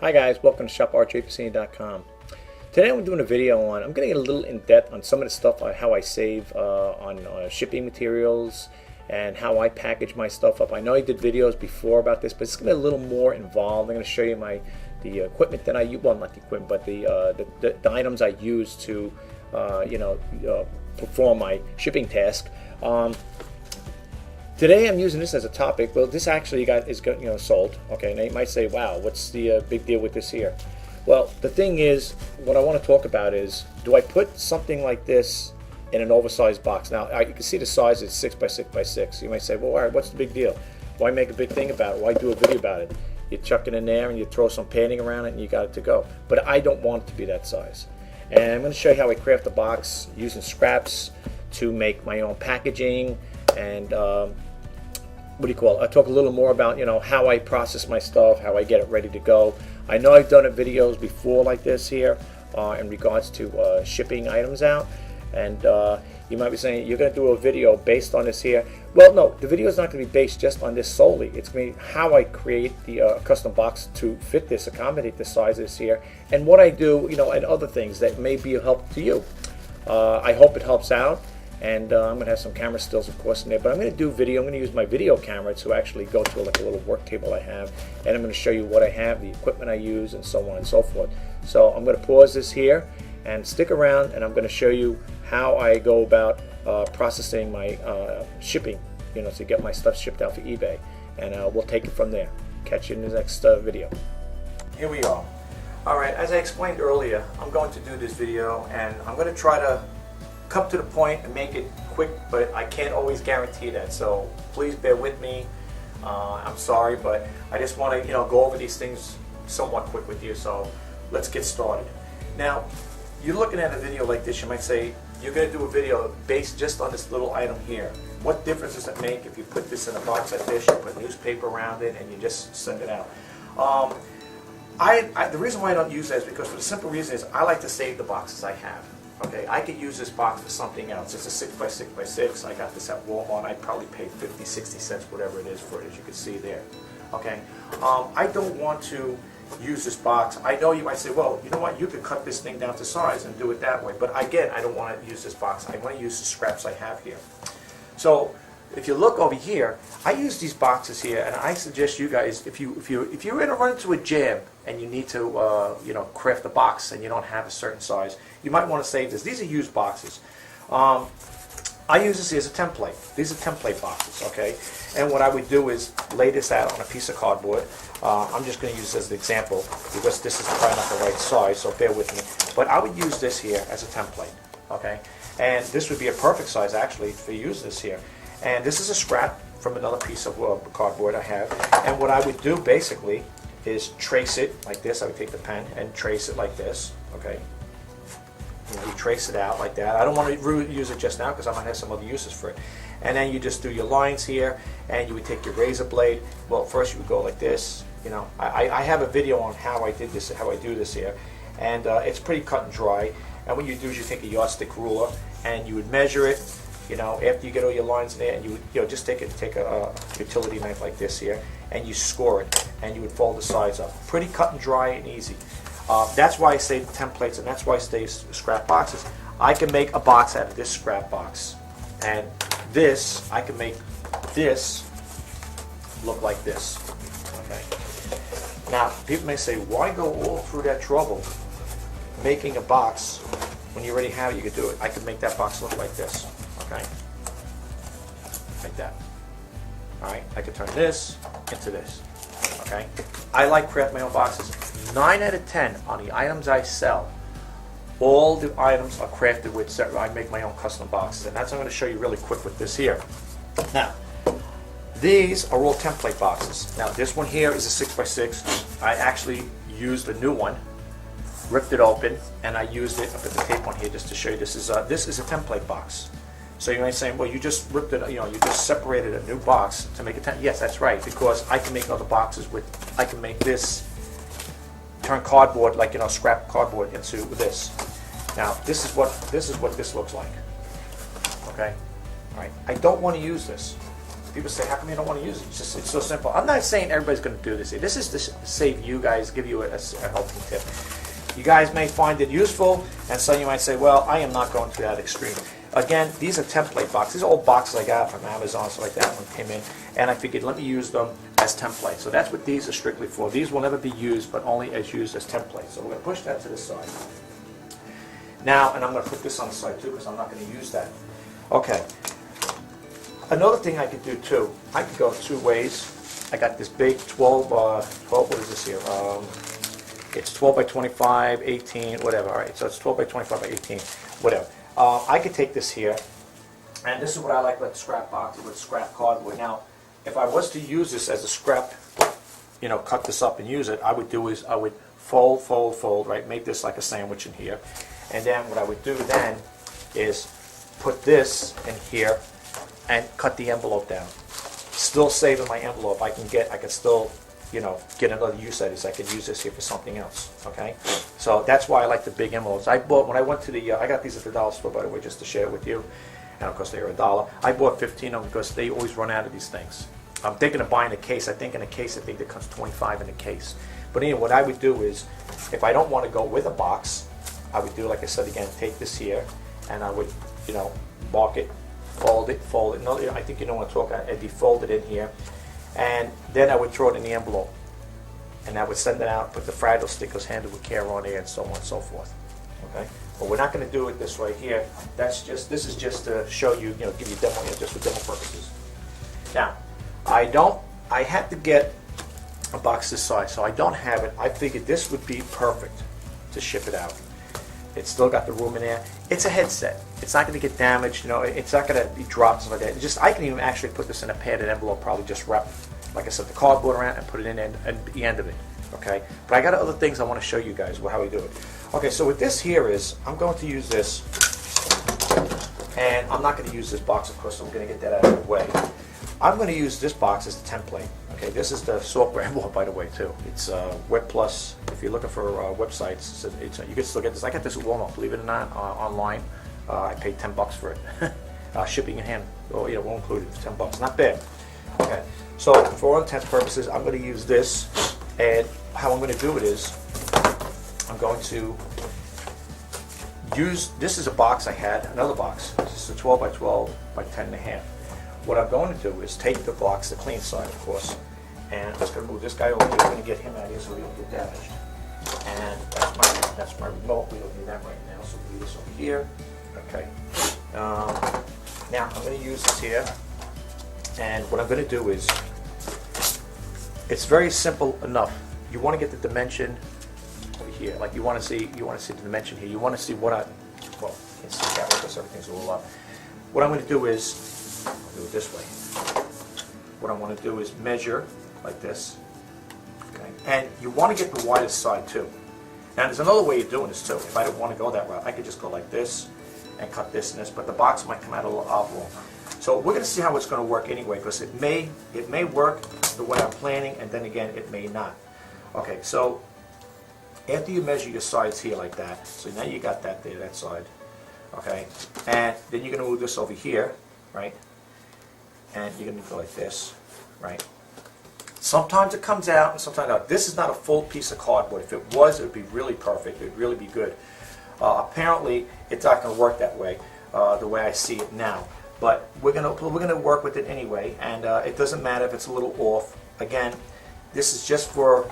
Hi guys, welcome to shop Rjpasini.com. Today I'm doing a video on, I'm going to get a little in depth on some of the stuff on how I save on shipping materials and how I package my stuff up. I know I did videos before about this, but it's going to be a little more involved. I'm going to show you the equipment that I use, well not the equipment, but the items I use to perform my shipping task. Today I'm using this as a topic. Well, this actually is sold. Okay, now you might say, wow, what's the big deal with this here? Well, the thing is, what I want to talk about is, do I put something like this in an oversized box? Now, you can see the size is 6 by 6 by 6. You might say, well, all right, what's the big deal? Why make a big thing about it? Why do a video about it? You chuck it in there and you throw some padding around it and you got it to go. But I don't want it to be that size. And I'm going to show you how I craft the box using scraps to make my own packaging and I'll talk a little more about how I process my stuff, how I get it ready to go. I know I've done videos before like this here in regards to shipping items out, and you might be saying you're going to do a video based on this here. Well, no, the video is not going to be based just on this solely. It's going to be how I create the custom box to fit this, accommodate the sizes here, and what I do, and other things that may be of help to you. I hope it helps out. And I'm going to have some camera stills, of course, in there. But I'm going to do video. I'm going to use my video camera to actually go to like a little work table I have. And I'm going to show you what I have, the equipment I use, and so on and so forth. So I'm going to pause this here and stick around. And I'm going to show you how I go about processing my shipping, to get my stuff shipped out for eBay. And we'll take it from there. Catch you in the next video. Here we are. All right, as I explained earlier, I'm going to do this video. And I'm going to try to come to the point and make it quick, but I can't always guarantee that, so please bear with me. I'm sorry, but I just want to go over these things somewhat quick with you, so let's get started. Now, you're looking at a video like this, you might say you're going to do a video based just on this little item here. What difference does it make if you put this in a box like this, you put newspaper around it, and you just send it out? The reason why I don't use that is because, for the simple reason is, I like to save the boxes I have. Okay, I could use this box for something else. It's a 6 by 6 by 6. I got this at Walmart. I probably paid 50, 60 cents, whatever it is for it, as you can see there. Okay, I don't want to use this box. I know you might say, well, you know what, you could cut this thing down to size and do it that way. But again, I don't want to use this box. I want to use the scraps I have here. So if you look over here, I use these boxes here, and I suggest you guys, if you're going to run into a jam and you need to craft a box and you don't have a certain size, you might want to save this. These are used boxes. I use this as a template. These are template boxes, okay? And what I would do is lay this out on a piece of cardboard. I'm just going to use this as an example because this is probably not the right size, so bear with me. But I would use this here as a template, okay? And this would be a perfect size, actually, to use this here. And this is a scrap from another piece of cardboard I have. And what I would do basically is trace it like this. I would take the pen and trace it like this. Okay. You trace it out like that. I don't want to use it just now because I might have some other uses for it. And then you just do your lines here, and you would take your razor blade. Well, first you would go like this. I have a video on how I did this, how I do this here, and it's pretty cut and dry. And what you do is you take a yardstick ruler and you would measure it. After you get all your lines in there, and you would just take a utility knife like this here, and you score it, and you would fold the sides up. Pretty cut and dry and easy. That's why I say templates, and that's why I say scrap boxes. I can make a box out of this scrap box, and this, I can make this look like this. Okay. Now, people may say, why go all through that trouble making a box when you already have it? You could do it. I could make that box look like this. Okay, like that. All right, I could turn this into this. Okay, I like craft my own boxes. 9 out of 10 on the items I sell, all the items are crafted with. I make my own custom boxes, and that's what I'm going to show you really quick with this here. Now, these are all template boxes. Now, this one here is a 6 by 6. I actually used a new one, ripped it open, and I used it. I put the tape on here just to show you. This is a template box. So you might say, well, you just ripped it, you just separated a new box to make it. Yes, that's right, because I can make other boxes with. I can make this, turn cardboard, like scrap cardboard, into this. Now, this is what this looks like. Okay, all right. I don't want to use this. People say, how come you don't want to use it? It's so simple. I'm not saying everybody's going to do this. This is to save you guys, give you a helping tip. You guys may find it useful, and some you might say, well, I am not going to that extreme. Again, these are template boxes. These are old boxes I got from Amazon, so like that one came in, and I figured let me use them as templates. So that's what these are strictly for. These will never be used, but only as used as templates. So we're going to push that to the side. Now, and I'm going to put this on the side too, because I'm not going to use that. Okay. Another thing I could do too, I could go 2 ways. I got this big 12, what is this here? It's 12 by 25, 18, whatever. All right, so it's 12 by 25 by 18, whatever. I could take this here, and this is what I like with scrap box, with scrap cardboard. Now, if I was to use this as a scrap, cut this up and use it, I would do is I would fold, fold, fold, right? Make this like a sandwich in here. And then what I would do then is put this in here and cut the envelope down. Still saving my envelope. I can still, get another use out of this. I could use this here for something else. Okay, so that's why I like the big envelopes. I bought when I went to the. I got these at the dollar store, by the way, just to share with you. And of course they were $1. I bought 15 of them because they always run out of these things. I'm thinking of buying a case. I think there comes 25 in a case. But anyway, what I would do is, if I don't want to go with a box, I would do, like I said again, take this here, and I would, mark it, fold it. No, I think you know what I'm talking about. It'd be folded in here, and then I would throw it in the envelope, and I would send it out. Put the fragile stickers handled with care on there, and so on and so forth. Okay, but we're not going to do it this way here. This is just to show you, give you a demo, just for demo purposes. Now, I had to get a box this size, so I don't have it. I figured this would be perfect to ship it out. It's still got the room in there. It's a headset. It's not going to get damaged. It's not going to be dropped, something like that. I can even actually put this in a padded envelope, probably just wrap, like I said, the cardboard around and put it in at the end of it. Okay, but I got other things I want to show you guys how we do it. Okay, so what this here is, I'm going to use this, and I'm not going to use this box, of course, so we're going to get that out of the way. I'm going to use this box as a template. Okay, this is the software envelope, by the way, too. It's Web Plus. If you're looking for websites, you can still get this. I got this at Walmart, believe it or not, online. I paid $10 for it. Shipping in hand, won't include it. $10, not bad. Okay, so for all intents and purposes, I'm going to use this, and how I'm going to do it is, I'm going to use. This is a box I had, another box. This is a 12 by 12 by 10 and a half. What I'm going to do is take the box, the clean side, of course, and I'm just going to move this guy over here. We're going to get him out of here so he don't get damaged. And that's my remote. We don't need that right now, so we'll leave this over here. Okay. Now I'm going to use this here, and what I'm going to do is, it's very simple enough. You want to get the dimension over here, like you want to see the dimension here. You want to see what I can't see that because everything's a little up. What I'm going to do is, I'll do it this way. What I want to do is measure like this, okay? And you want to get the widest side too. Now there's another way of doing this too. If I don't want to go that route, I could just go like this and cut this and this, but the box might come out a little oblong. So we're going to see how it's going to work anyway, because it may work the way I'm planning, and then again it may not. Okay, so after you measure your sides here like that, so now you got that there, that side, okay, and then you're going to move this over here, right? And you're going to go like this, right? Sometimes it comes out and sometimes not. This is not a full piece of cardboard. If it was, it would be really perfect. It would really be good. Apparently, it's not going to work that way, the way I see it now. But we're going to work with it anyway, and it doesn't matter if it's a little off. Again, this is just for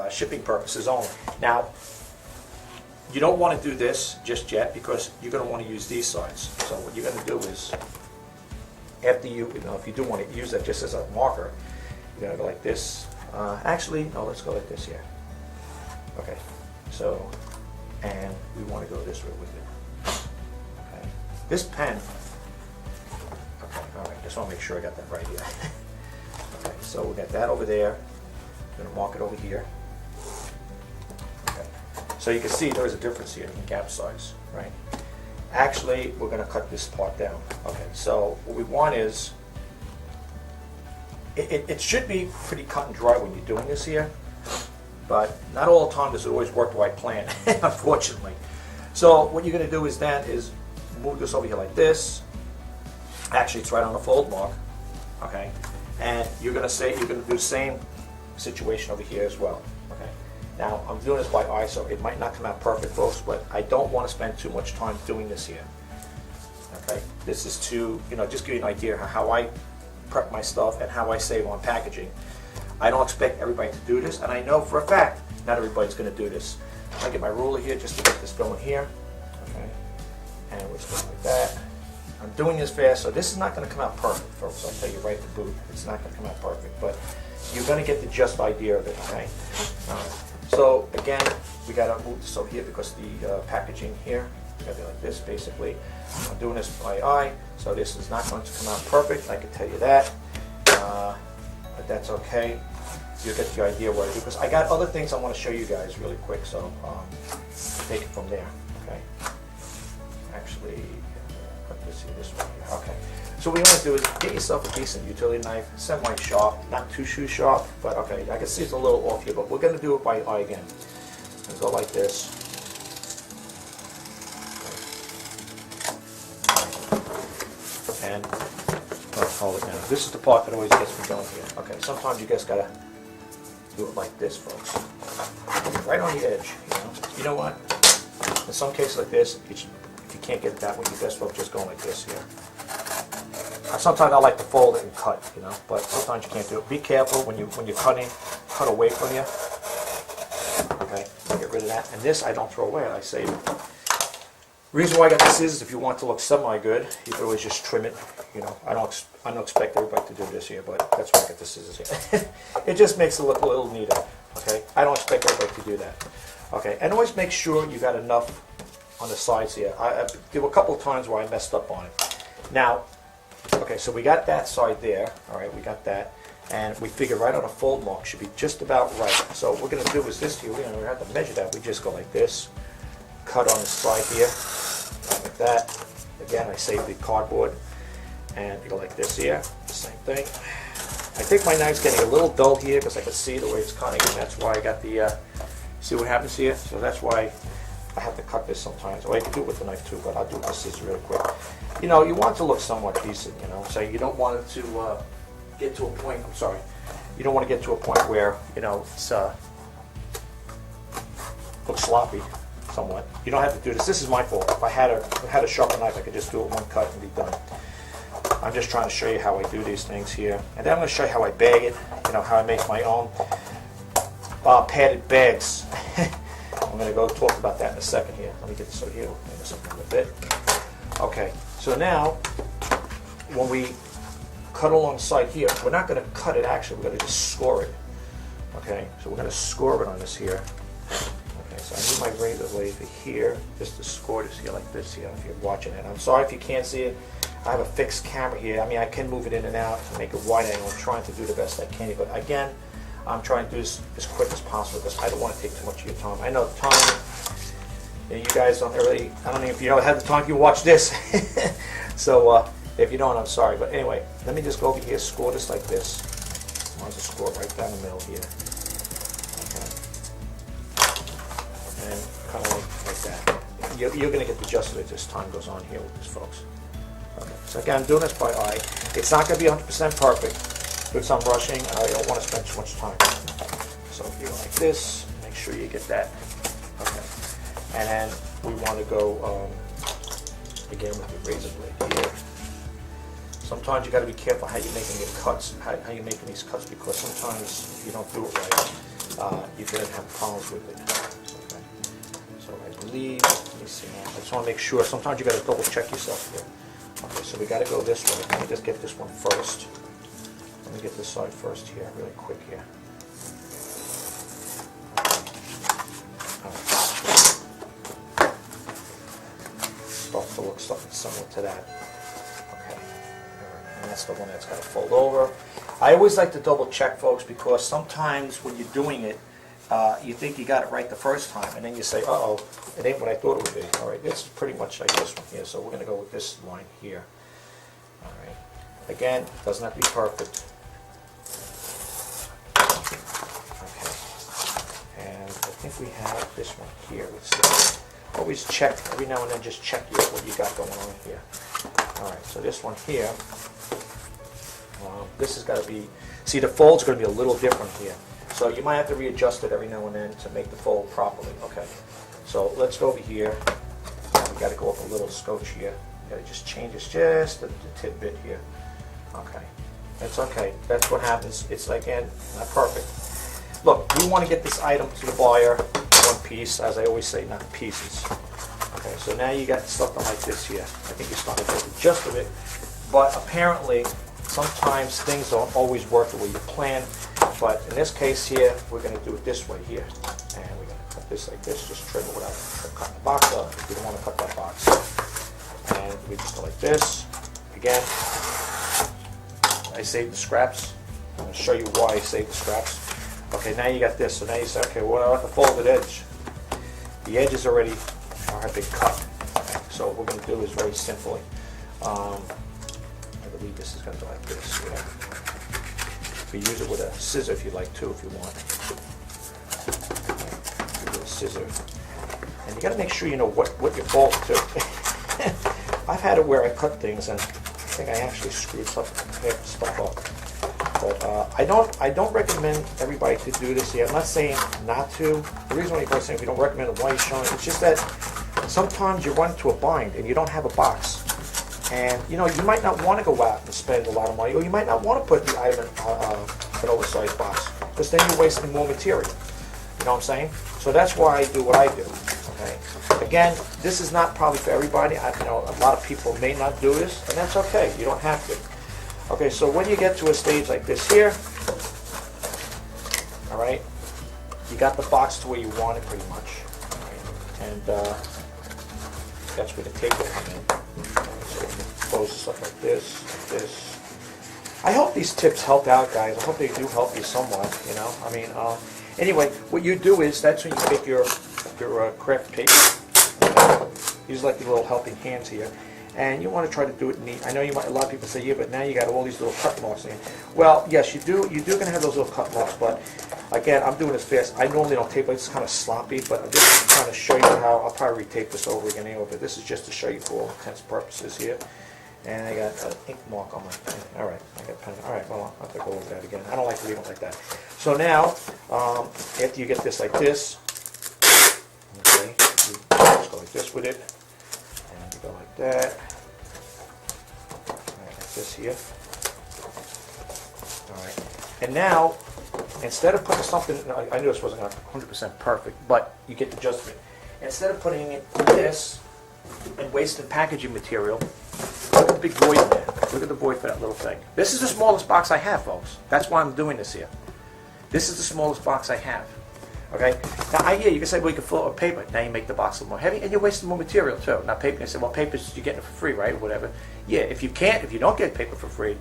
shipping purposes only. Now, you don't want to do this just yet because you're going to want to use these sides. So what you're going to do is, after if you do want to use that just as a marker, you're going to go like this. Actually, no, let's go like this here. Okay, so, and we want to go this way with it. Okay, this pen, okay, all right, just want to make sure I got that right here. Okay, so we got that over there. I'm going to mark it over here. Okay, so you can see there is a difference here in gap size, right? Actually, we're going to cut this part down. Okay, so what we want is, it should be pretty cut and dry when you're doing this here, but not all the time does it always work the way I plan, unfortunately. So what you're going to do is move this over here like this. Actually, it's right on the fold mark. Okay, And you're going to do the same situation over here as well. Okay. Now I'm doing this by eye, so it might not come out perfect, folks, but I don't want to spend too much time doing this here. Okay. This is to, just give you an idea of how I prep my stuff and how I save on packaging. I don't expect everybody to do this, and I know for a fact not everybody's going to do this. I get my ruler here just to get this going here. Okay. And we're just going like that. I'm doing this fast, so this is not going to come out perfect, folks. I'll tell you right at the boot, it's not going to come out perfect, but you're going to get the just idea of it, okay? So again, we got to move this over here because the packaging here, we got to do like this basically. I'm doing this by eye, so this is not going to come out perfect, I can tell you that, but that's okay. You'll get the idea what I do, because I got other things I want to show you guys really quick, so take it from there, okay? Actually, put this here, this one here, okay. So what you want to do is get yourself a decent utility knife, semi-sharp, not too sharp, but okay, I can see it's a little off here, but we're going to do it by eye again. And go like this. And hold it down. This is the part that always gets me going here. Okay, sometimes you guys got to do it like this, folks. Right on the edge, You know what? In some cases like this, if you can't get it that way, you best well just go like this here. Sometimes I like to fold it and cut, but sometimes you can't do it. Be careful when you're cutting, cut away from you. Okay, get rid of that. And this I don't throw away, I save it. Reason why I got the scissors, if you want it to look semi-good, you can always just trim it. I don't expect everybody to do this here, but that's why I got the scissors here. It just makes it look a little neater. Okay, I don't expect everybody to do that. Okay, and always make sure you got enough on the sides here. There were a couple of times where I messed up on it. Now, okay, so we got that side there. All right, we got that. And we figure right on a fold mark should be just about right. So what we're going to do is this here. We don't have to measure that. We just go like this. Cut on the side here. Like that. Again, I save the cardboard. And you go like this here. The same thing. I think my knife's getting a little dull here because I can see the way it's cutting. And that's why I got the, see what happens here? So that's why I have to cut this sometimes. Or I can do it with the knife too, but I'll do it with the scissors real quick. You want it to look somewhat decent, so you don't want it to get to a point, you don't want to get to a point where, it's looks sloppy somewhat. You don't have to do this. This is my fault. If I had a sharper knife, I could just do it one cut and be done. I'm just trying to show you how I do these things here. And then I'm going to show you how I bag it, how I make my own padded bags. I'm going to go talk about that in a second here. Let me get this over here. Maybe something a little bit. Okay, so now when we cut along the side here, we're not going to cut it actually, we're going to just score it. Okay, so we're going to score it on this here. Okay, so I need my razor blade here just to score this here like this here if you're watching it. I'm sorry if you can't see it. I have a fixed camera here. I can move it in and out and make it wide angle. I'm trying to do the best I can, but again, I'm trying to do this as quick as possible because I don't want to take too much of your time. I know the time, you guys don't really, I don't know if you have the time you watch this. So if you don't, I'm sorry. But anyway, let me just go over here, score this like this. I want to score it right down the middle here. Okay. And kind of like that. You're going to get the gist of it as time goes on here with this, folks. Okay. So again, I'm doing this by eye. It's not going to be 100% perfect. Because I'm rushing, I don't want to spend too much time. So if you go like this, make sure you get that. Okay. And then we want to go again with the razor blade here. Sometimes you got to be careful how you're making your cuts, how you're making these cuts, because sometimes if you don't do it right, you're going to have problems with it. Okay. So I believe, let me see now. I just want to make sure. Sometimes you got to double check yourself here. Okay, so we got to go this way. Let me just get this one first. Let me get this side first here, really quick here. Starts to look something similar to that. Okay, and that's the one that's got to fold over. I always like to double check, folks, because sometimes when you're doing it, you think you got it right the first time, and then you say, uh-oh, it ain't what I thought it would be. All right, it's pretty much like this one here, so we're going to go with this line here. All right, again, it doesn't have to be perfect. I think we have this one here. Let's always check, every now and then just check what you got going on here. Alright, so this one here, this has got to be, see the fold's going to be a little different here. So you might have to readjust it every now and then to make the fold properly. Okay, so let's go over here. We got to go up a little scotch here. Got to just change this just the tidbit here. Okay, that's okay. That's what happens. It's again not perfect. Look, we want to get this item to the buyer one piece, as I always say, not pieces. Okay, so now you got something like this here. I think you're starting to get the gist of it. But apparently, sometimes things don't always work the way you plan. But in this case here, we're going to do it this way here. And we're going to cut this like this, just trim it without cutting the box up. You don't want to cut that box. And we just go like this. Again, I saved the scraps. I'm going to show you why I saved the scraps. Okay, now you got this. So now you say, okay, what about the folded edge? The edges already have been cut. Okay, so what we're going to do is very simply, I believe this is going to go like this. Yeah. You use it with a scissor if you like to, if you want. With a scissor. And you got to make sure you know what you're folding to. I've had it where I cut things and I think I actually screwed stuff up. But I don't recommend everybody to do this here. I'm not saying not to. The reason why you're saying we don't recommend it, why you're showing it, it's just that sometimes you run into a bind and you don't have a box. And you know, you might not want to go out and spend a lot of money, or you might not want to put the item in an oversized box, because then you're wasting more material. You know what I'm saying? So that's why I do what I do. Okay. Again, this is not probably for everybody. I know a lot of people may not do this, and that's okay. You don't have to. Okay. So when you get to a stage like this here, all right, you got the box to where you want it pretty much, all right? And that's where the tape will come in. Close stuff like this, I hope these tips help out, guys. I hope they do help you somewhat, you know. I mean, anyway, what you do is, that's when you take your craft paper, use like your little helping hands here, and you want to try to do it neat. I know you might, a lot of people say, yeah, but now you got all these little cut marks in. Well, yes, you do gonna have those little cut marks, but again, I'm doing this fast. I normally don't tape, it's kind of sloppy, but I'm just trying to show you how. I'll probably retape this over again anyway, but this is just to show you for all intents and purposes here. And I got an ink mark on my pen. All right, I got a pen. All right, well, I'll have to go over that again. I don't like to leave it like that. So now, after you get this like this, okay, you just go like this with it, and you go like that, all right, like this here. All right, and now, instead of putting something, I knew this wasn't 100% perfect, but you get the gist of it. Instead of putting it in this and wasting packaging material, look at the big void in there. Look at the void for that little thing. This is the smallest box I have, folks. That's why I'm doing this here. This is the smallest box I have. Okay? Now, you can say, well, you can fill it with paper. Now you make the box a little more heavy, and you're wasting more material, too. Now, paper, you say, well, paper, you're getting it for free, right, or whatever. Yeah, if you don't get paper for free,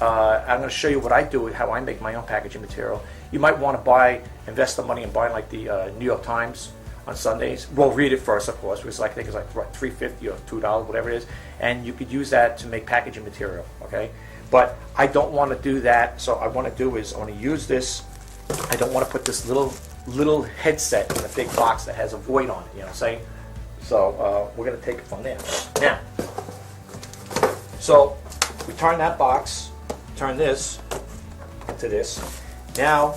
I'm going to show you what I do, how I make my own packaging material. You might want to invest the money in buying, like, the New York Times on Sundays. Well, read it first, of course, because I think it's like what, $3.50 or $2, whatever it is, and you could use that to make packaging material. Okay, but I don't want to do that. So I want to do is I want to use this. I don't want to put this little headset in a big box that has a void on it. You know what I'm saying? So we're going to take it from there. Now, so we turn that box, turn this into this. Now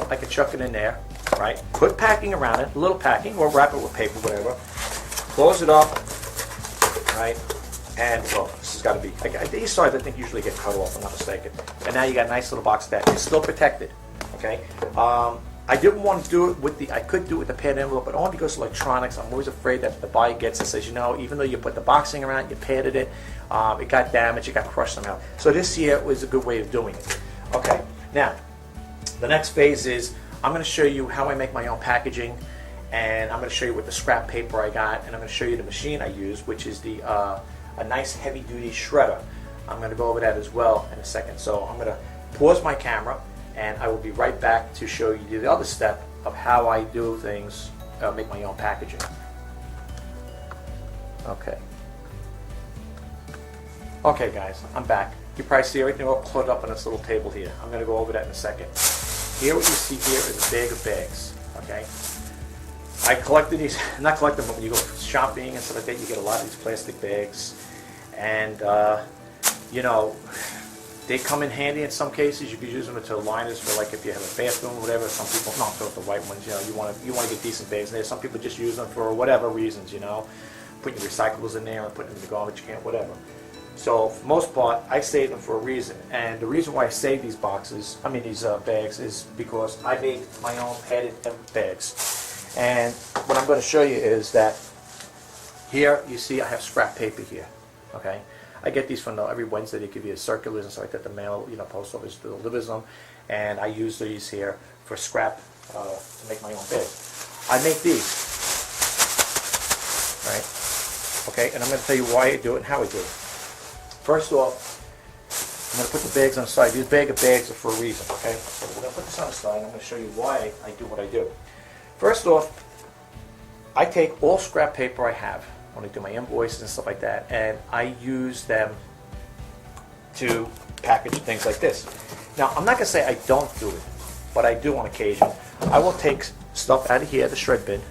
I can chuck it in there. Right? Put packing around it, a little packing, or wrap it with paper, whatever. Close it up, right? And, well, this has got to be, these sides I think usually get cut off, if I'm not mistaken. And now you got a nice little box of that. It's still protected, okay? I didn't want to do it with I could do it with the pad envelope, but only because of electronics. I'm always afraid that the buyer gets it, says, you know, even though you put the boxing around it, you padded it, it got damaged, it got crushed somehow. So this here was a good way of doing it. Okay, now, the next phase is, I'm going to show you how I make my own packaging, and I'm going to show you what the scrap paper I got, and I'm going to show you the machine I use, which is a nice heavy-duty shredder. I'm going to go over that as well in a second. So I'm going to pause my camera, and I will be right back to show you the other step of how I do things, make my own packaging. Okay. Okay, guys, I'm back. You probably see everything all cluttered up on this little table here. I'm going to go over that in a second. Here, what you see here is a bag of bags, okay? I collected these, not collect them, but when you go shopping and stuff like that, you get a lot of these plastic bags. And, you know, They come in handy in some cases. You could use them to liners for, like, if you have a bathroom or whatever. Some people, not throw the white ones, you know, you want to get decent bags in there. Some people just use them for whatever reasons, you know, putting your recyclables in there and putting them in the garbage can, whatever. So for the most part, I save them for a reason. And the reason why I save these bags is because I make my own padded bags. And what I'm going to show you is that here, you see I have scrap paper here, okay? I get these from every Wednesday. They give you circulars and stuff like that. The mail, you know, post office delivers them, and I use these here for scrap to make my own bag. I make these, right? Okay, and I'm going to tell you why I do it and how I do it. First off, I'm going to put the bags on the side. These bags are for a reason, okay? So we're going to put this on the side, and I'm going to show you why I do what I do. First off, I take all scrap paper I have when I do my invoices and stuff like that, and I use them to package things like this. Now, I'm not going to say I don't do it, but I do on occasion. I will take stuff out of here, the shred bin,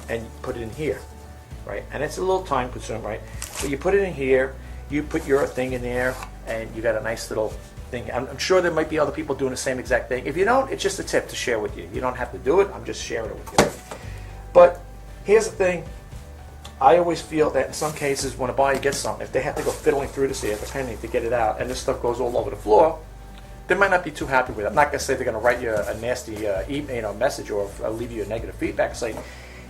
and put it in here, right? And it's a little time consuming, right? So you put it in here, you put your thing in there, and you got a nice little thing. I'm sure there might be other people doing the same exact thing. If you don't, it's just a tip to share with you. You don't have to do it. I'm just sharing it with you. But here's the thing. I always feel that in some cases when a buyer gets something, if they have to go fiddling through this here, depending to get it out, and this stuff goes all over the floor, they might not be too happy with it. I'm not going to say they're going to write you a nasty message or leave you a negative feedback saying,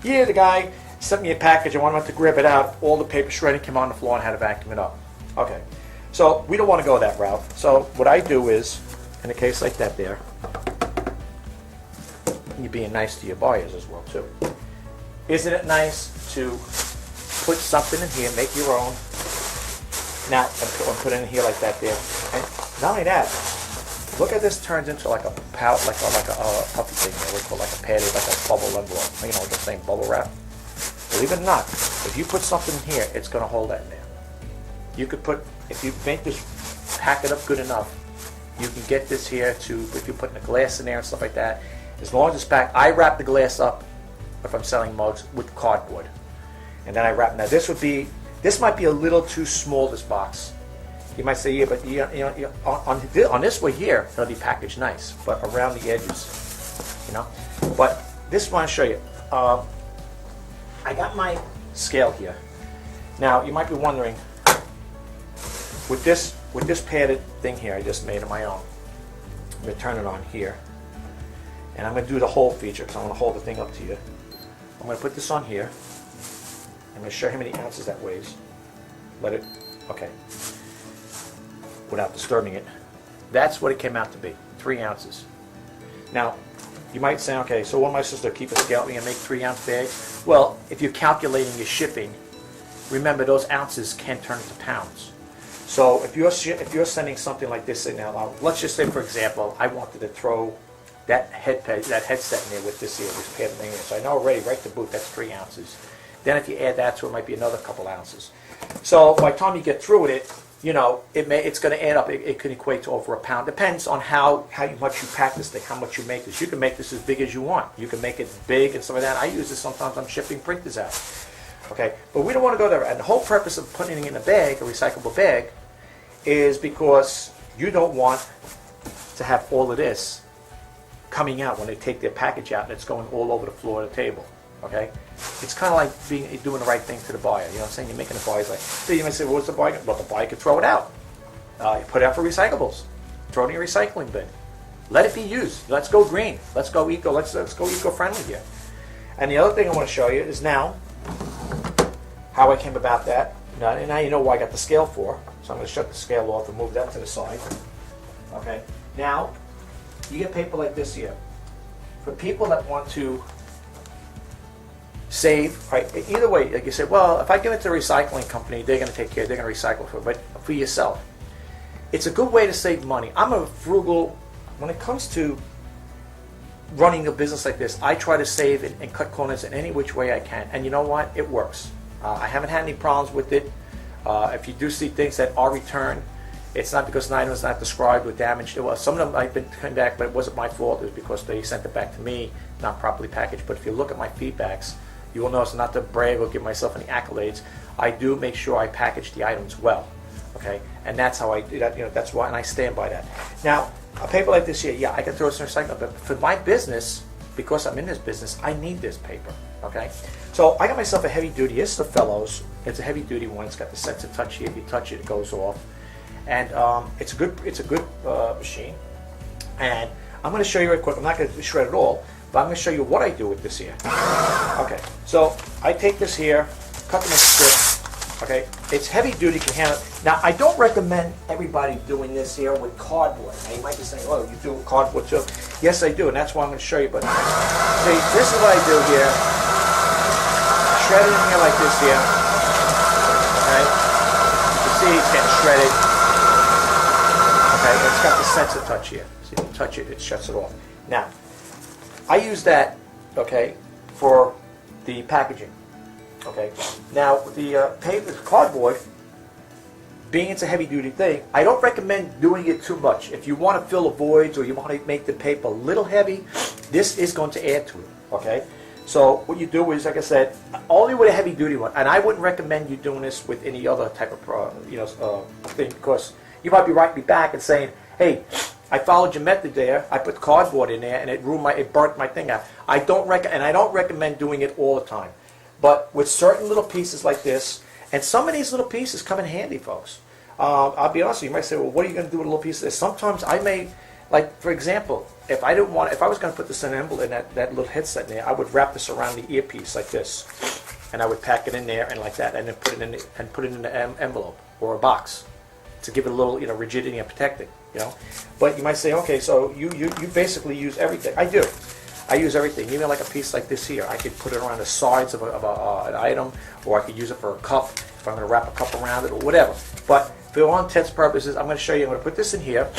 yeah, the guy sent me a package, I wanted him to grab it out, all the paper shredding came on the floor and had to vacuum it up. Okay, so we don't want to go that route. So what I do is, in a case like that there, you're being nice to your buyers as well too. Isn't it nice to put something in here, make your own, now, and put it in here like that there. And not only that, look at this turns into like a pouch, like a puffy thing there. We call like a padded, like a bubble envelope. You know, like the same bubble wrap. Believe it or not, if you put something in here, it's going to hold that in there. You could put, if you make this, pack it up good enough, you can get this here to, if you're putting a glass in there and stuff like that, as long as it's packed, I wrap the glass up, if I'm selling mugs, with cardboard. And then I wrap. Now this might be a little too small, this box. You might say, yeah, but on this way here, it'll be packaged nice, but around the edges, you know. But this one I'll show you. I got my scale here. Now you might be wondering, with this padded thing here, I just made it my own. I'm going to turn it on here, and I'm going to do the whole feature because I'm going to hold the thing up to you. I'm going to put this on here. I'm going to show you how many ounces that weighs. Let it, okay, without disturbing it. That's what it came out to be, 3 ounces. Now, you might say, okay, so what am I supposed to keep a scale and make 3-ounce bags? Well, if you're calculating your shipping, remember those ounces can turn into pounds. So if you're sending something like this in now, let's just say, for example, I wanted to throw that headset in there with this here, this padded thing in there. So I know already, right to boot, that's 3 ounces. Then if you add that to it, might be another couple ounces. So by the time you get through with it, you know, it's going to add up. It could equate to over a pound. Depends on how much you pack this thing, how much you make this. You can make this as big as you want. You can make it big and stuff like that. I use this sometimes. I'm shipping printers out. Okay, but we don't want to go there. And the whole purpose of putting it in a bag, a recyclable bag, is because you don't want to have all of this coming out when they take their package out and it's going all over the floor of the table. Okay, it's kind of like doing the right thing to the buyer. You know what I'm saying? You're making the buyer's like. So you might say, well, what's the buyer? Well, the buyer could throw it out. You put it out for recyclables. Throw it in your recycling bin. Let it be used. Let's go green. Let's go eco. Let's go eco-friendly here. And the other thing I want to show you is now how I came about that. Now you know why I got the scale for. So I'm going to shut the scale off and move that to the side. Okay. Now you get paper like this here. For people that want to save, right? Either way, like you say, well, if I give it to a recycling company, they're going to take care, they're going to recycle for it. But for yourself, it's a good way to save money. I'm a frugal, when it comes to running a business like this, I try to save and cut corners in any which way I can. And you know what? It works. I haven't had any problems with it. If you do see things that are returned, it's not because an item is not described or damaged. Well, some of them I've been coming back, but it wasn't my fault. It was because they sent it back to me, not properly packaged. But if you look at my feedbacks, you will notice, not to brag or give myself any accolades, I do make sure I package the items well. Okay, and that's how I do that. That's why, and I stand by that. Now, a paper like this here, yeah, I can throw it in recycling, but for my business, because I'm in this business, I need this paper. Okay, so I got myself a heavy duty. This is the Fellows. It's a heavy duty one. It's got the sense of touch here. If you touch it, it goes off, and it's a good machine. And I'm going to show you real quick. I'm not going to shred it all, but I'm going to show you what I do with this here. Okay, so I take this here, cut them into strips. Okay, it's heavy duty, can handle it. Now, I don't recommend everybody doing this here with cardboard. Now, you might be saying, oh, you do cardboard too? Yes, I do, and that's why I'm going to show you. But see, this is what I do here. Shred it in here like this here. Okay, you can see it's getting shredded. Okay, it's got the sensor touch here. See, if you touch it, it shuts it off. Now, I use that, okay, for the packaging. Okay. Now the paper, cardboard, being it's a heavy-duty thing, I don't recommend doing it too much. If you want to fill the voids or you want to make the paper a little heavy, this is going to add to it. Okay. So what you do is, like I said, only with a heavy-duty one, and I wouldn't recommend you doing this with any other type of thing, because you might be writing me back and saying, hey, I followed your method there. I put cardboard in there and it burnt my thing out. I don't recommend doing it all the time. But with certain little pieces like this, and some of these little pieces come in handy, folks. I'll be honest with you. You might say, well, what are you going to do with a little piece of this? Sometimes I may, like, for example, if I was going to put this in an envelope, in that little headset in there, I would wrap this around the earpiece like this. And I would pack it in there and like that, and then put it in an envelope or a box to give it a little, rigidity and protect it, But you might say, okay, so you basically use everything. I do. I use everything, even like a piece like this here. I could put it around the sides of an item, or I could use it for a cup, if I'm going to wrap a cup around it, or whatever. But for all intents and purposes, I'm going to show you. I'm going to put this in here. And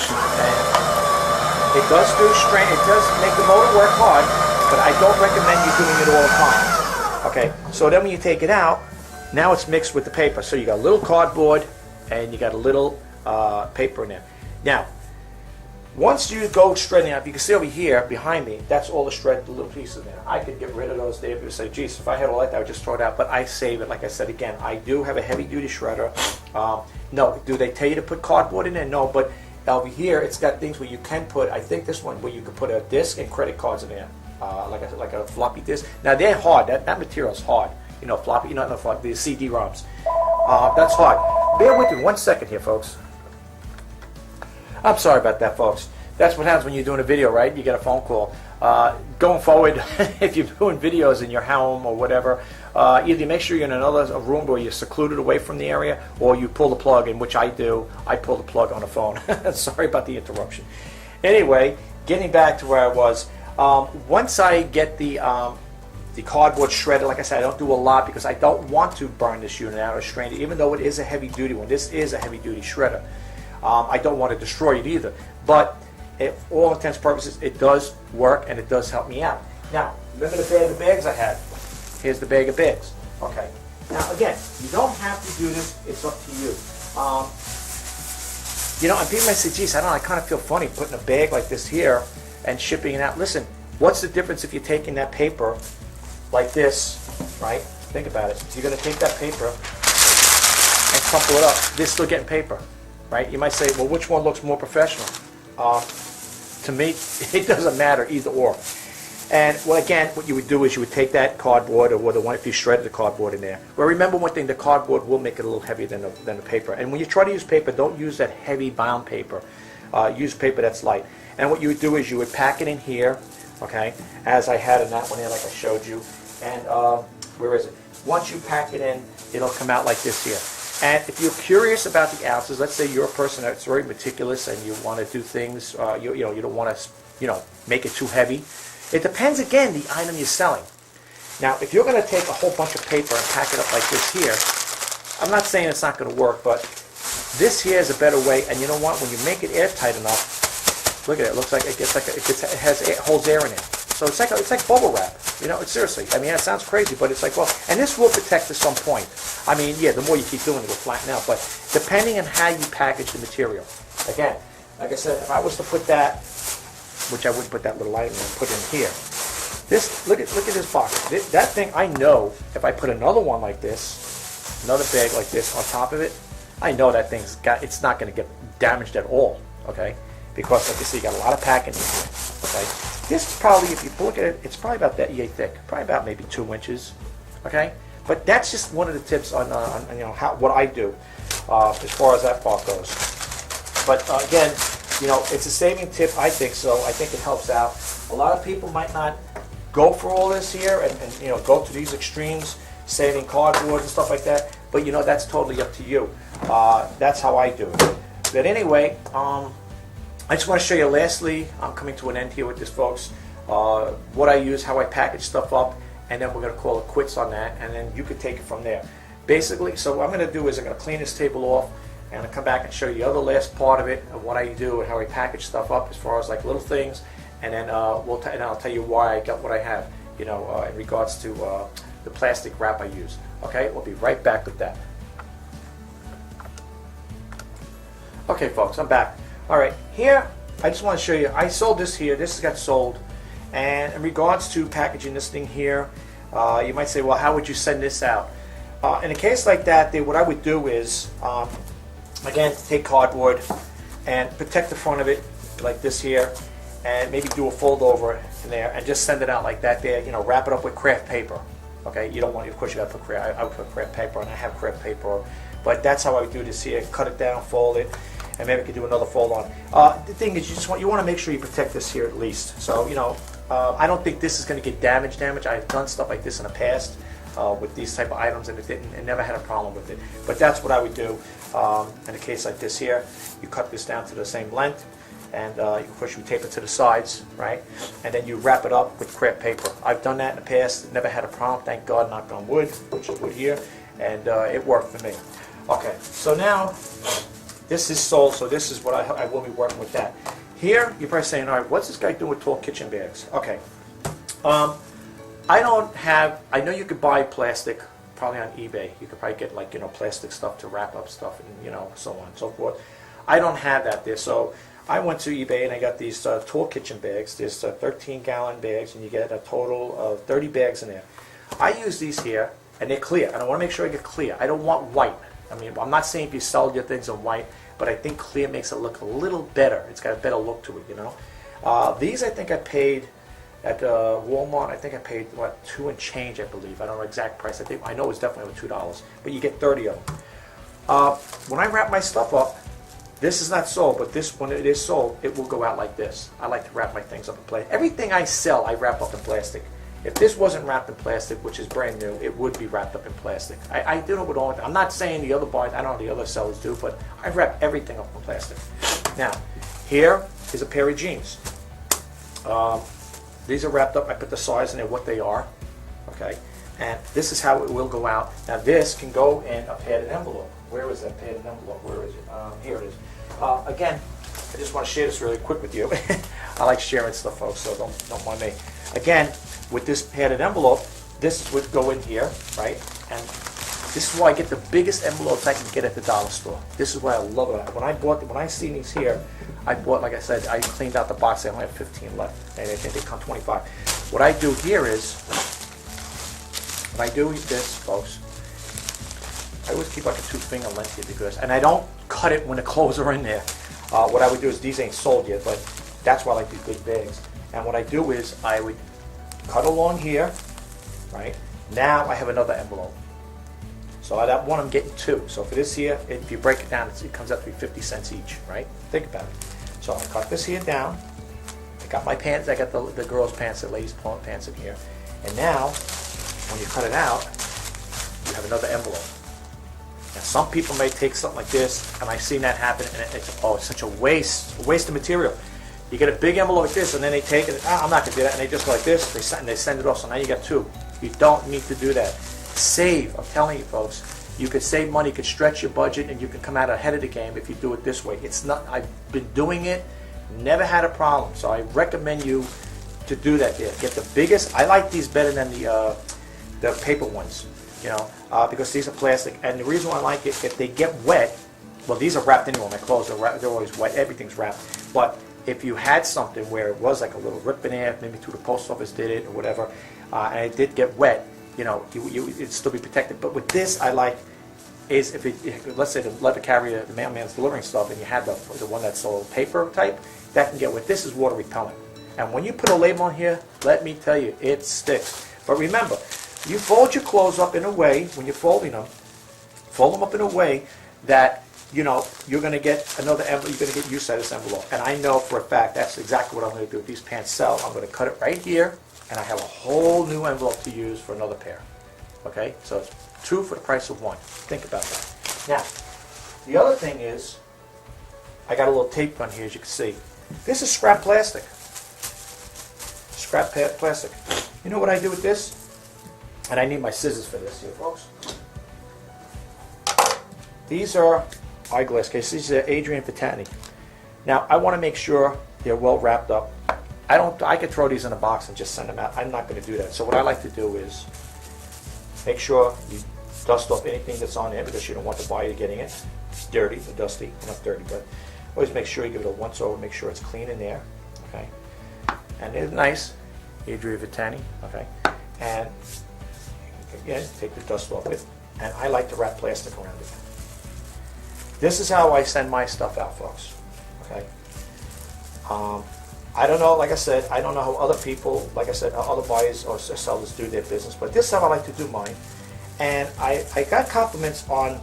it does do strain. It does make the motor work hard, but I don't recommend you doing it all the time. Okay, so then when you take it out, now it's mixed with the paper. So you got a little cardboard, and you got a little paper in there. Now, once you go shredding out, you can see over here behind me, that's all the shredded little pieces there. I could get rid of those there. People say, geez, if I had all that, I would just throw it out. But I save it. Like I said again, I do have a heavy-duty shredder. No, do they tell you to put cardboard in there? No, but over here, it's got things where you can put, I think this one, where you can put a disc and credit cards in there, like a floppy disk. Now, they're hard. That material is hard. Floppy, not floppy, the CD-ROMs. That's hard. Bear with me 1 second here, folks. I'm sorry about that, folks. That's what happens when you're doing a video, right? You get a phone call. Going forward, if you're doing videos in your home or whatever, either make sure you're in another room where you're secluded away from the area, or you pull the plug, in which I do. I pull the plug on the phone. Sorry about the interruption. Anyway, getting back to where I was, once I get the cardboard shredded, like I said, I don't do a lot because I don't want to burn this unit out or strain it, even though it is a heavy-duty one. This is a heavy-duty shredder. I don't want to destroy it either. But all intents and purposes, it does work and it does help me out. Now, remember the bag of bags I had? Here's the bag of bags. Okay. Now, again, you don't have to do this. It's up to you. And people might say, geez, I kind of feel funny putting a bag like this here and shipping it out. Listen, what's the difference if you're taking that paper like this, right? Think about it. You're going to take that paper and crumple it up. They're still getting paper, right? You might say, well, which one looks more professional? To me, it doesn't matter, either or. And, well, again, what you would do is you would take that cardboard, or the one if you shredded the cardboard in there. Well, remember one thing, the cardboard will make it a little heavier than the paper. And when you try to use paper, don't use that heavy bound paper. Use paper that's light. And what you would do is you would pack it in here, okay, as I had in that one here, like I showed you. And where is it? Once you pack it in, it'll come out like this here. And if you're curious about the ounces, let's say you're a person that's very meticulous and you want to do things, you don't want to, make it too heavy. It depends, again, the item you're selling. Now, if you're going to take a whole bunch of paper and pack it up like this here, I'm not saying it's not going to work, but this here is a better way. And you know what? When you make it airtight enough, look at it. It looks like it holds air in it. So it's like bubble wrap. It's seriously. I mean, it sounds crazy, but it's like, well, and this will protect to some point. I mean, yeah, the more you keep doing it, it will flatten out. But depending on how you package the material. Again, like I said, if I was to put that, which I wouldn't put that little item and put in here. This, look at this box. That thing, I know if I put another one like this, another bag like this on top of it, I know that it's not going to get damaged at all, okay? Because like you see, you got a lot of packing in here, okay? This probably, if you look at it, it's probably about that yay thick, probably about maybe 2 inches, okay? But that's just one of the tips on you know, what I do as far as that part goes. But again, you know, it's a saving tip, I think so. I think it helps out. A lot of people might not go for all this here and you know, go to these extremes, saving cardboard and stuff like that. But you know, that's totally up to you. That's how I do it. But anyway, I just want to show you lastly, I'm coming to an end here with this, folks, what I use, how I package stuff up, and then we're going to call it quits on that, and then you can take it from there. Basically, so what I'm going to do is I'm going to clean this table off, and I'll come back and show you the other last part of it, of what I do and how I package stuff up as far as like little things, and then and I'll tell you why I got what I have, you know, in regards to the plastic wrap I use. Okay, we'll be right back with that. Okay, folks, I'm back. All right, here I just want to show you. I sold this here. This got sold, and in regards to packaging this thing here, you might say, well, how would you send this out? In a case like that, what I would do is, again, take cardboard and protect the front of it like this here, and maybe do a fold over in there and just send it out like that there. You know, wrap it up with craft paper. Okay, you don't want, of course, you got to put craft. I would put craft paper, and I have craft paper, but that's how I would do this here. Cut it down, fold it, and maybe I could do another fold on. The thing is, you want to make sure you protect this here at least. So you know, I don't think this is going to get damaged. I've done stuff like this in the past with these type of items, and it never had a problem with it. But that's what I would do in a case like this here. You cut this down to the same length, and of course you tape it to the sides, right? And then you wrap it up with crepe paper. I've done that in the past. Never had a problem. Thank God, knock on wood, which is wood here, and it worked for me. Okay, so now this is sold, so this is what I will be working with that. Here, you're probably saying, all right, what's this guy doing with tall kitchen bags? Okay, I know you could buy plastic, probably on eBay. You could probably get like, you know, plastic stuff to wrap up stuff and, you know, so on and so forth. I don't have that there, so I went to eBay and I got these tall kitchen bags. There's 13-gallon bags, and you get a total of 30 bags in there. I use these here, and they're clear, and I want to make sure I get clear. I don't want white. I mean, I'm not saying if you sell your things in white, but I think clear makes it look a little better. It's got a better look to it, you know. These I think I paid at Walmart. I think I paid what, $2 and change, I believe. I don't know the exact price. I know it's definitely over $2, but you get 30 of them. When I wrap my stuff up, this is not sold, but this, when it is sold, it will go out like this. I like to wrap my things up in plastic. Everything I sell, I wrap up in plastic. If this wasn't wrapped in plastic, which is brand new, it would be wrapped up in plastic. I do it with all. I'm not saying the other bars, I don't know the other sellers do, but I wrap everything up in plastic. Now, here is a pair of jeans. These are wrapped up. I put the size in there, what they are. Okay, and this is how it will go out. Now, this can go in a padded envelope. Where is that padded envelope? Where is it? Here it is. Again, I just want to share this really quick with you. I like sharing stuff, folks, so don't mind me. Again, with this padded envelope, this would go in here, right? And this is why I get the biggest envelopes I can get at the dollar store. This is why I love it. When I see these here, I bought, like I said, I cleaned out the box. I only have 15 left, and I think they come 25. What I do here is, when I do this, folks, I always keep like a 2-finger length here because, and I don't cut it when the clothes are in there. What I would do is, these ain't sold yet, but that's why I like these big bags. And what I do is, I would cut along here, right? Now I have another envelope. So that one I'm getting 2. So for this here, if you break it down, it comes out to be 50 cents each, right? Think about it. So I cut this here down. I got my pants. I got the girls' pants, the ladies' pants in here. And now, when you cut it out, you have another envelope. Now, some people may take something like this, and I've seen that happen, and it's such a waste of material. You get a big envelope like this, and then they take it, I'm not going to do that, and they just go like this, they send it off, so now you got 2. You don't need to do that. Save, I'm telling you, folks. You could save money, you could stretch your budget, and you can come out ahead of the game if you do it this way. It's not. I've been doing it, never had a problem, so I recommend you to do that there. Get the biggest. I like these better than the paper ones, you know, because these are plastic, and the reason why I like it, if they get wet, well, these are wrapped anyway, my clothes are wrapped, they're always wet, everything's wrapped, but if you had something where it was like a little rip in there, maybe through the post office did it or whatever, and it did get wet, you know, it'd still be protected. But with this, I like is if let's say the letter carrier, the mailman's delivering stuff, and you have the one that's a little paper type, that can get wet. This is water repellent. And when you put a label on here, let me tell you, it sticks. But remember, you fold your clothes up in a way, when you're folding them, fold them up in a way that, you know, you're going to get another envelope, you're going to get use out of this envelope. And I know for a fact that's exactly what I'm going to do with these pants sell. I'm going to cut it right here, and I have a whole new envelope to use for another pair. Okay? So it's 2 for the price of 1. Think about that. Now, the other thing is, I got a little tape on here, as you can see. This is scrap plastic. Scrap plastic. You know what I do with this? And I need my scissors for this here, folks. These are eyeglass cases. These are Rjpasini. Now, I want to make sure they're well wrapped up. I could throw these in a box and just send them out. I'm not going to do that. So what I like to do is make sure you dust off anything that's on there, because you don't want the buyer getting it dirty or dusty. Not dirty, but always make sure you give it a once over, make sure it's clean in there. Okay? And it's nice. Rjpasini. Okay? And again, take the dust off it. And I like to wrap plastic around it. This is how I send my stuff out, folks. Okay? I don't know, like I said, I don't know how other people, like I said, how other buyers or sellers do their business, but this is how I like to do mine. And I got compliments on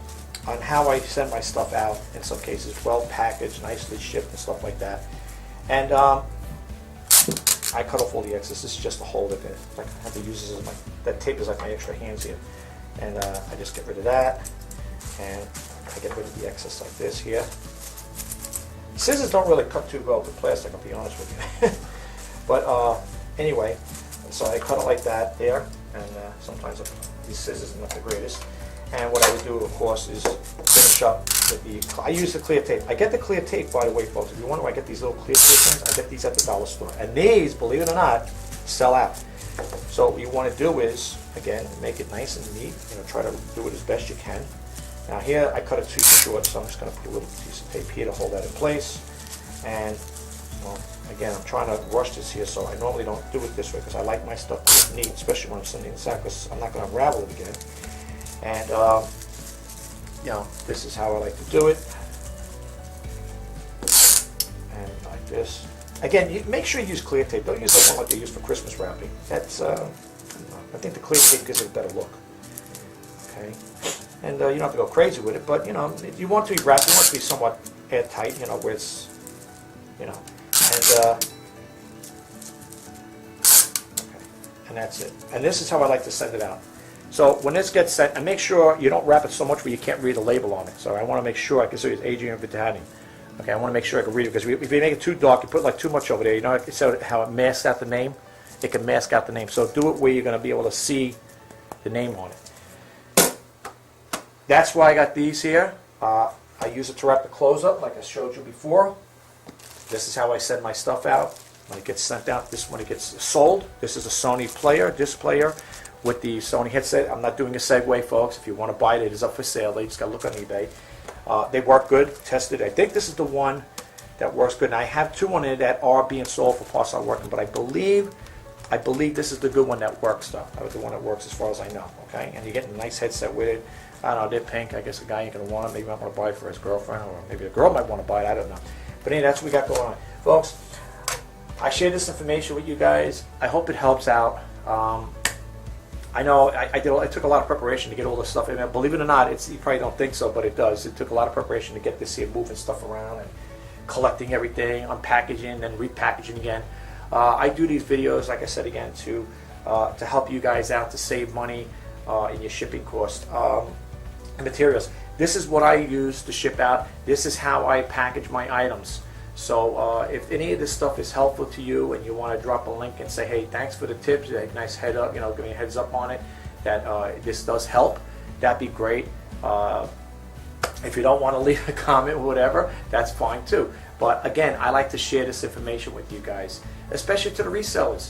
how I send my stuff out in some cases, well packaged, nicely shipped and stuff like that. And I cut off all the excess. This is just to hold it. Like I have to use this as my, that tape is like my extra hands here. And I just get rid of that. And I get rid of the excess like this here. Scissors don't really cut too well with plastic, I'll be honest with you. But anyway, so I cut it like that there, and sometimes these scissors are not the greatest. And what I would do, of course, is finish up with the, I use the clear tape. I get the clear tape, by the way, folks. If you wonder why I get these little clear tape things, I get these at the dollar store. And these, believe it or not, sell out. So what you want to do is, again, make it nice and neat. You know, try to do it as best you can. Now here, I cut it too short, so I'm just going to put a little piece of tape here to hold that in place. And, well, again, I'm trying to rush this here, so I normally don't do it this way, because I like my stuff to look neat, especially when I'm sending this out, because I'm not going to unravel it again. And, you know, this is how I like to do it. And like this. Again, make sure you use clear tape. Don't use that one like they use for Christmas wrapping. That's, I think the clear tape gives it a better look. Okay. And you don't have to go crazy with it, but, you know, you want to be wrapped, you want it to be somewhat airtight, you know, where it's, you know, and, okay. And that's it. And this is how I like to send it out. So when this gets sent, and make sure you don't wrap it so much where you can't read the label on it. So I want to make sure I can see it's Rjpasini. Okay, I want to make sure I can read it, because if you make it too dark, you put like too much over there, you know, so how it masks out the name, it can mask out the name. So do it where you're going to be able to see the name on it. That's why I got these here. I use it to wrap the clothes up, like I showed you before. This is how I send my stuff out. When it gets sent out, this is when it gets sold. This is a Sony disc player with the Sony headset. I'm not doing a segue, folks. If you want to buy it, it is up for sale. You just got to look on eBay. They work good, tested. I think this is the one that works good. And I have 2 on it that are being sold for parts not working, but I believe this is the good one that works, though. The one that works as far as I know. Okay, and you're getting a nice headset with it. I don't know, they're pink. I guess a guy ain't going to want it. Maybe I want to buy it for his girlfriend, or maybe a girl might want to buy it. I don't know. But anyway, that's what we got going on. Folks, I shared this information with you guys. I hope it helps out. I know I took a lot of preparation to get all this stuff in there. Believe it or not, you probably don't think so, but it does. It took a lot of preparation to get this here, moving stuff around and collecting everything, unpackaging, and repackaging again. I do these videos, like I said again, to help you guys out, to save money in your shipping cost. And materials. This is what I use to ship out. This is how I package my items. So if any of this stuff is helpful to you, and you want to drop a link and say, hey, thanks for the tips, a nice head up, you know, give me a heads up on it, that this does help, that'd be great. If you don't want to leave a comment or whatever, that's fine too. But again, I like to share this information with you guys, especially to the resellers.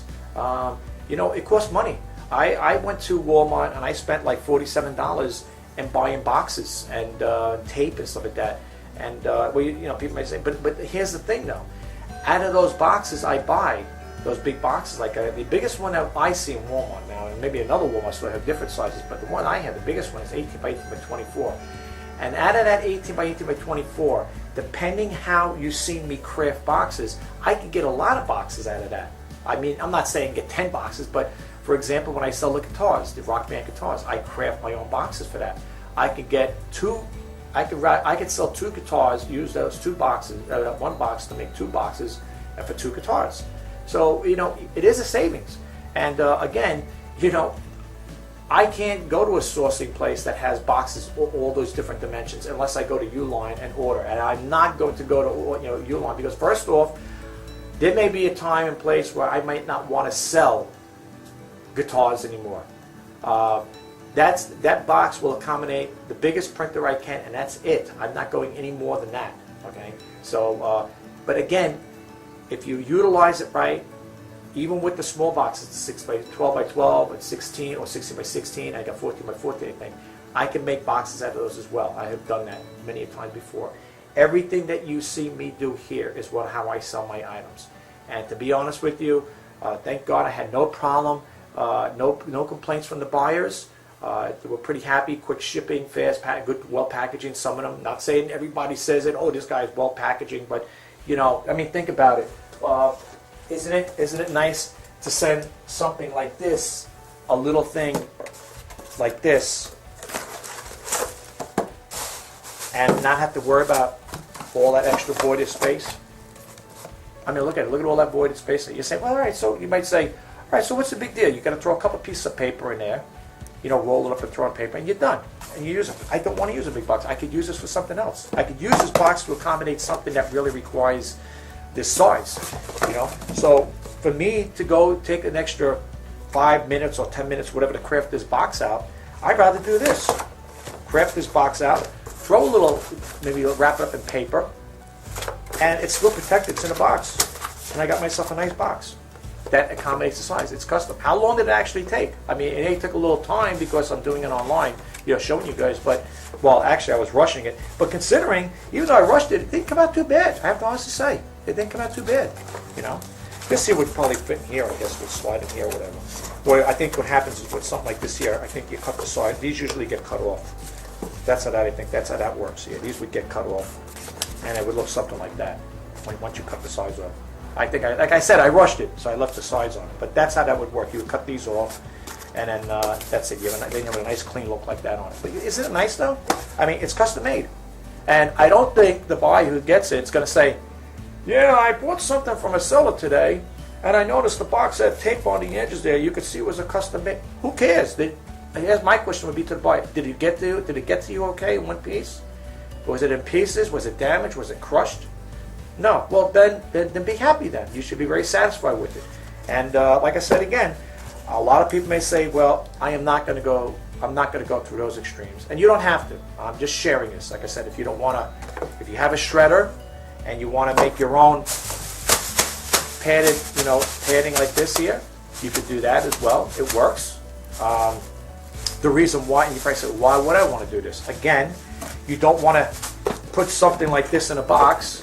You know, it costs money. I went to Walmart and I spent like $47 and buying boxes and tape and stuff like that. And well, you know, people may say, but here's the thing though. Out of those boxes I buy, those big boxes. Like the biggest one that I see in Walmart now, and maybe another Walmart store have different sizes, but the one I have, the biggest one is 18 by 18 by 24. And out of that 18 by 18 by 24, depending how you see me craft boxes, I can get a lot of boxes out of that. I mean, I'm not saying get 10 boxes, but for example, when I sell the guitars, the Rock Band guitars, I craft my own boxes for that. I could get I could sell 2 guitars, use those 2 boxes, one box to make 2 boxes, and for 2 guitars. So, you know, it is a savings. And again, you know, I can't go to a sourcing place that has boxes all those different dimensions unless I go to Uline and order. And I'm not going to go to, you know, Uline because first off, there may be a time and place where I might not want to sell guitars anymore. That box will accommodate the biggest printer I can, and that's it. I'm not going any more than that. Okay. So, but again, if you utilize it right, even with the small boxes, the 6 by 12 by 12, and 16 or 16 by 16, I got 14 by 14 thing. I can make boxes out of those as well. I have done that many a time before. Everything that you see me do here is how I sell my items. And to be honest with you, thank God I had no problem, no complaints from the buyers. They were pretty happy, quick shipping, fast, good, well packaging. Some of them, not saying everybody says it. Oh, this guy is well packaging, but you know, I mean, think about it. Isn't it nice to send something like this, a little thing like this, and not have to worry about all that extra voided space? I mean, look at it. Look at all that voided space. You say, well, all right. So you might say, all right. So what's the big deal? You got to throw a couple pieces of paper in there, you know, roll it up and throw it on paper, and you're done. And you use it. I don't want to use a big box. I could use this for something else. I could use this box to accommodate something that really requires this size, you know. So for me to go take an extra 5 minutes or 10 minutes, whatever, to craft this box out, I'd rather do this. Craft this box out, throw a little, maybe wrap it up in paper, and it's still protected. It's in a box, and I got myself a nice box that accommodates the size. It's custom. How long did it actually take? I mean, it took a little time because I'm doing it online, you know, showing you guys, but, well, actually I was rushing it. But considering, even though I rushed it, it didn't come out too bad. I have to honestly say. It didn't come out too bad, you know. This here would probably fit in here, I guess, would slide in here or whatever. Well, I think what happens is with something like this here, I think you cut the side. These usually get cut off. That's how that, I think, that's how that works here. These would get cut off, and it would look something like that once you cut the sides off. I think, like I said, I rushed it, so I left the sides on it. But that's how that would work. You would cut these off, and then that's it. Then you have a nice clean look like that on it. But isn't it nice, though? I mean, it's custom made. And I don't think the buyer who gets it is going to say, yeah, I bought something from a seller today, and I noticed the box had tape on the edges there. You could see it was a custom made. Who cares? Here's my question would be to the buyer. Did it get to you? Did it get to you okay in one piece? Was it in pieces? Was it damaged? Was it crushed? No. Well, then be happy then. You should be very satisfied with it. And like I said again, a lot of people may say, well, I'm not going to go through those extremes. And you don't have to. I'm just sharing this. Like I said, if you don't want to, if you have a shredder and you want to make your own padded, you know, padding like this here, you could do that as well. It works. The reason why, and you probably say, why would I want to do this? Again, you don't want to put something like this in a box.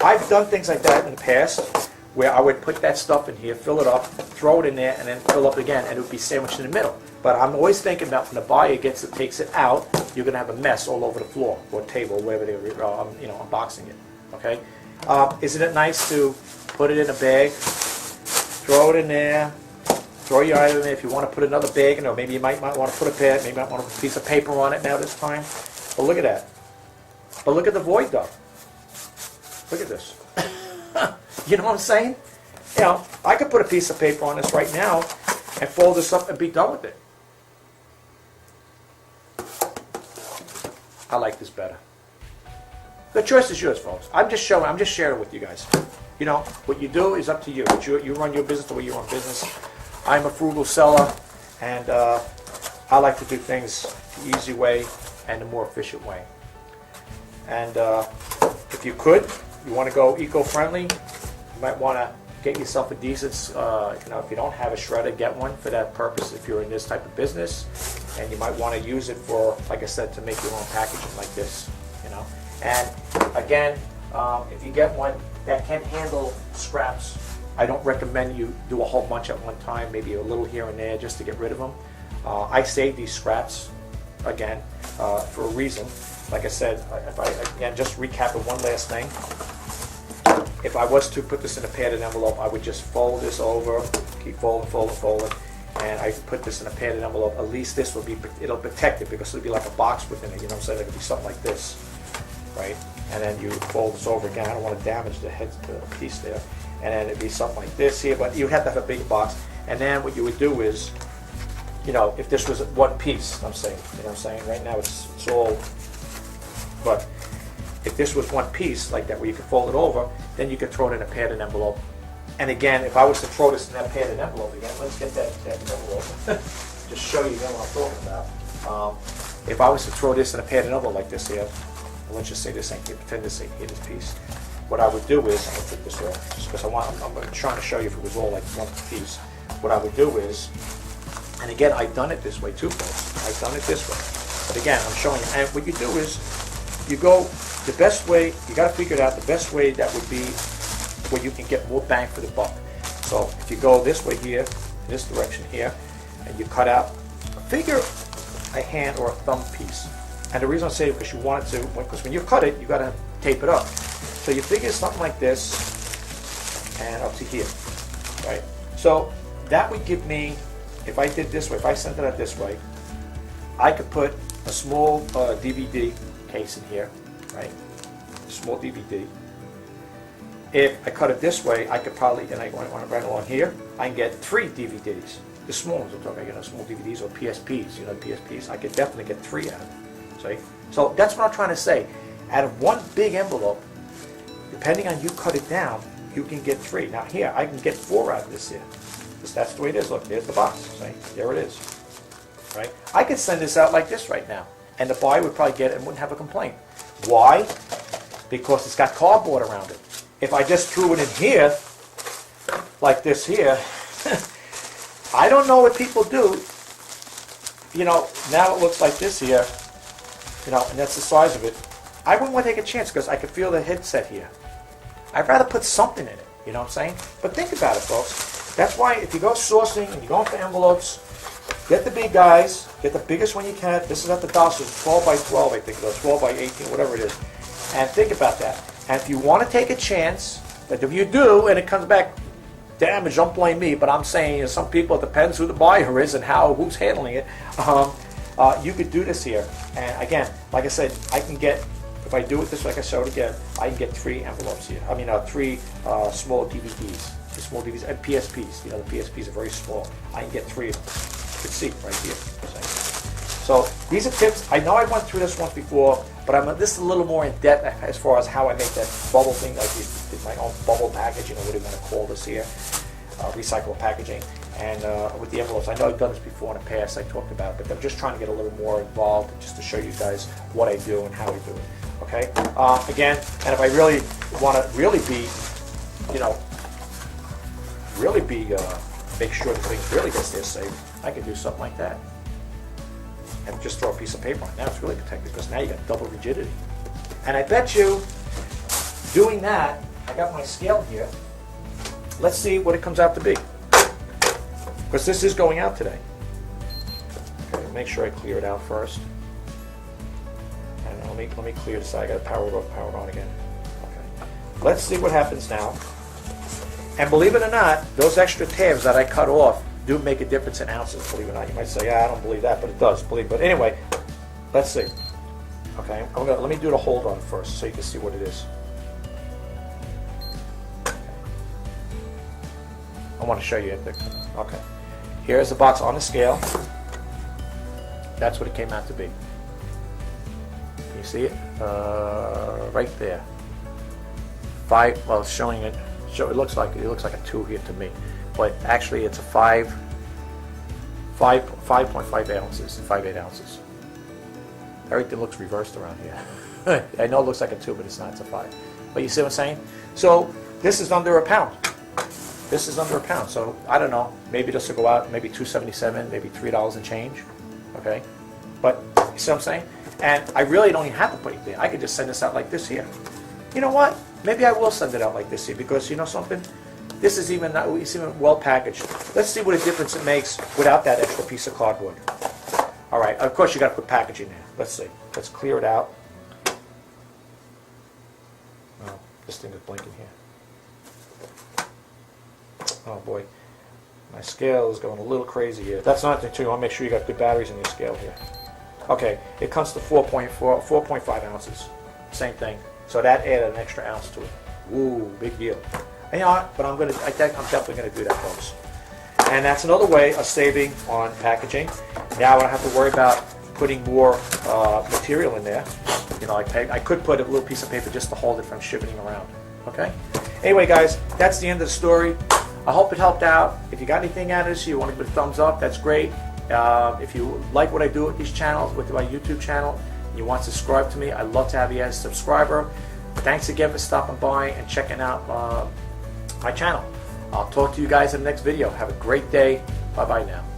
I've done things like that in the past where I would put that stuff in here, fill it up, throw it in there, and then fill up again, and it would be sandwiched in the middle. But I'm always thinking about when the buyer takes it out, you're going to have a mess all over the floor or table, wherever they're unboxing it. Okay? Isn't it nice to put it in a bag, throw it in there, throw your item in there. If you want to put another bag in, or maybe you might want to put a pad, maybe you might want to put a piece of paper on it now this time. But look at that. But look at the void though. Look at this. You know what I'm saying? You know, I could put a piece of paper on this right now and fold this up and be done with it. I like this better. The choice is yours, folks. I'm just sharing with you guys. You know, what you do is up to you. You run your business the way you run business. I'm a frugal seller, and I like to do things the easy way and the more efficient way. And if you want to go eco-friendly, you might want to get yourself a decent, if you don't have a shredder, get one for that purpose if you're in this type of business. And you might want to use it for, like I said, to make your own packaging like this, you know. And again, if you get one that can handle scraps, I don't recommend you do a whole bunch at one time, maybe a little here and there just to get rid of them. I save these scraps, again, for a reason. Like I said, again, just recapping one last thing. If I was to put this in a padded envelope, I would just fold this over, keep folding, and I put this in a padded envelope. At least this will be, it'll protect it because it'll be like a box within it, you know what I'm saying? It could be something like this, right? And then you fold this over again. I don't want to damage the head piece there. And then it'd be something like this here, but you would have to have a big box. And then what you would do is, you know, if this was one piece, I'm saying, you know what I'm saying? Right now it's all, but if this was one piece like that where you could fold it over, then you could throw it in a padded envelope. And again, if I was to throw this in that padded envelope again, let's get that envelope, just show you again what I'm talking about. If I was to throw this in a padded envelope like this here, let's just say this ain't here, pretend this ain't here, this piece. What I would do is, I'm going to take this off, just because I'm trying to show you if it was all like one piece. What I would do is, and again, I've done it this way too, folks. I've done it this way. But again, I'm showing you, and what you do is, you go the best way, you got to figure it out, the best way that would be where you can get more bang for the buck. So if you go this way here, this direction here, and you cut out, figure a hand or a thumb piece. And the reason I say it because you want it to, because when you cut it, you got to tape it up. So you figure something like this, and up to here, right? So that would give me, if I did this way, if I sent it out this way, I could put a small DVD case in here, right? A small DVD. If I cut it this way, I could probably, and I want to run along here, I can get 3 DVDs. The small ones I'm talking, you know, small DVDs or PSPs, you know, PSPs. I could definitely get 3 out of it. See? So that's what I'm trying to say. Out of one big envelope, depending on you cut it down, you can get 3. Now here, I can get 4 out of this here. Because that's the way it is. Look, there's the box. See? There it is. Right? I could send this out like this right now. And the buyer would probably get it and wouldn't have a complaint. Why? Because it's got cardboard around it. If I just threw it in here, like this here, I don't know what people do. You know, now it looks like this here, you know, and that's the size of it. I wouldn't want to take a chance because I could feel the headset here. I'd rather put something in it, you know what I'm saying? But think about it, folks. That's why if you go sourcing and you're going for envelopes, get the big guys, get the biggest one you can. This is at the dollar store, 12 by 12, I think, or 12 by 18, whatever it is. And think about that. And if you want to take a chance, that if you do and it comes back damaged, don't blame me, but I'm saying, you know, some people, it depends who the buyer is and who's handling it. You could do this here. And again, like I said, I can get, if I do it this way, like I showed again, I can get 3 envelopes here. I mean, 3 small DVDs. The small DVDs and PSPs. You know, the PSPs are very small. I can get 3 of them. You can see right here. So these are tips. I know I went through this once before, but this is a little more in depth as far as how I make that bubble thing. I did my own bubble package, you know, what do you want to call this here? Recyclable packaging. And with the envelopes, I know I've done this before in the past, I talked about it, but I'm just trying to get a little more involved just to show you guys what I do and how I do it. Okay? Again, and if I really want to really be, you know, make sure the thing really gets there safe, I can do something like that. And just throw a piece of paper on. Now it's really protected because now you got double rigidity. And I bet you, doing that, I got my scale here. Let's see what it comes out to be. Because this is going out today. Okay, make sure I clear it out first. And let me clear this. I got to power it off, power it on again. Okay. Let's see what happens now. And believe it or not, those extra tabs that I cut off do make a difference in ounces, believe it or not. You might say, I don't believe that, but it does, believe it. But anyway, let's see. Okay, let me do the hold on first so you can see what it is. I want to show you it. Okay, here's the box on the scale. That's what it came out to be. Can you see it? Right there. 5. Well, it's showing it. It looks like a 2 here to me. But actually it's a 5.5 ounces, 5/8 ounces. Everything looks reversed around here. I know it looks like a 2, but it's not, it's a 5. But you see what I'm saying? So this is under a pound. This is under a pound. So I don't know, maybe this will go out, maybe $2.77, maybe $3 and change. Okay? But you see what I'm saying? And I really don't even have to put anything. I could just send this out like this here. You know what? Maybe I will send it out like this here because you know something? This is even well packaged. Let's see what a difference it makes without that extra piece of cardboard. All right, of course you got to put packaging in. Let's see. Let's clear it out. Oh, this thing is blinking here. Oh boy, my scale is going a little crazy here. That's not the thing too. You want to make sure you got good batteries in your scale here. Okay, it comes to 4.5 ounces. Same thing. So that added an extra ounce to it. Woo, big deal. And you know what? But I'm definitely gonna do that, folks. And that's another way of saving on packaging. Now I don't have to worry about putting more material in there. You know, I could put a little piece of paper just to hold it from shifting around. Okay. Anyway, guys, that's the end of the story. I hope it helped out. If you got anything out of this, you want to give it a thumbs up. That's great. If you like what I do with these channels, with my YouTube channel, and you want to subscribe to me, I'd love to have you as a subscriber. Thanks again for stopping by and checking out my channel. I'll talk to you guys in the next video. Have a great day. Bye-bye now.